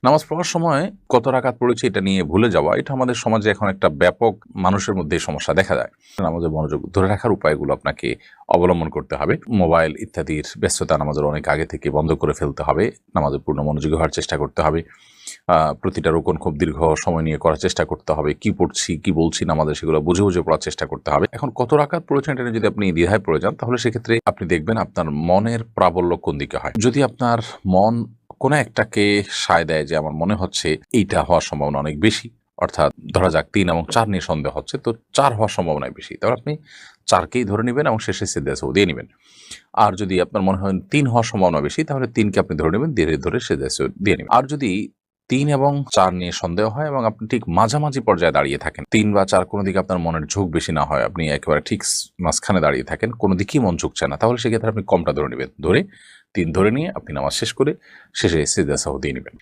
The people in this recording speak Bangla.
নামাজ পড়ার সময় কত রাকাত পড়েছি এটা নিয়ে ভুলে যাওয়া, এটা আমাদের সমাজে এখন একটা ব্যাপক মানুষের মধ্যে এই সমস্যা দেখা যায়। নামাজের মনোযোগ ধরে রাখার উপায়গুলো আপনাকে অবলম্বন করতে হবে। মোবাইল ইত্যাদির ব্যস্ততা নামাজের অনেক আগে থেকে বন্ধ করে ফেলতে হবে। নামাজে পূর্ণ মনোযোগী হওয়ার চেষ্টা করতে হবে। প্রতিটা রোকন খুব দীর্ঘ সময় নিয়ে করার চেষ্টা করতে হবে। কি পড়ছি, কি বলছি নামাজে সেগুলো বুঝে বুঝে পড়ার চেষ্টা করতে হবে। এখন কত রাকাত পড়েছেন এটা নিয়ে যদি আপনি দ্বিধায় পড়ে যান, তাহলে সেক্ষেত্রে আপনি দেখবেন আপনার মনের প্রাবল্য কোন দিকে হয়। যদি আপনার মন কোনো একটাকে সায় দেয় যে আমার মনে হচ্ছে এইটা হওয়ার সম্ভাবনা অনেক বেশি, অর্থাৎ ধরা যাক ৩ এবং ৪ নিয়ে সন্দেহ হচ্ছে, তো ৪ হওয়ার সম্ভাবনাই বেশি, তাহলে আপনি ৪কেই ধরে নেবেন এবং শেষে সিজদা সাহু দিয়ে নেবেন। আর যদি আপনার মনে হয় ৩ হওয়ার সম্ভাবনা বেশি, তাহলে ৩কে আপনি ধরে নেবেন, ধীরে ধরে সিজদা সাহু দিয়ে নেবেন। আর যদি ৩ এবং ৪ নিয়ে সন্দেহ হয় এবং আপনি ঠিক মাঝামাঝি পর্যায়ে দাঁড়িয়ে থাকেন, ৩ বা ৪ কোনো দিকে আপনার মনের ঝোঁক বেশি না হয়, আপনি একেবারে ঠিক মাঝখানে দাঁড়িয়ে থাকেন, কোনো দিকেই মন ঝুঁকছে না, তাহলে সেক্ষেত্রে আপনি কমটা ধরে নেবেন। ধরে ৩ ধরে নিয়ে আপনি নামাজ শেষ করে শেষে সিজদা সাহু দিয়ে নেবেন।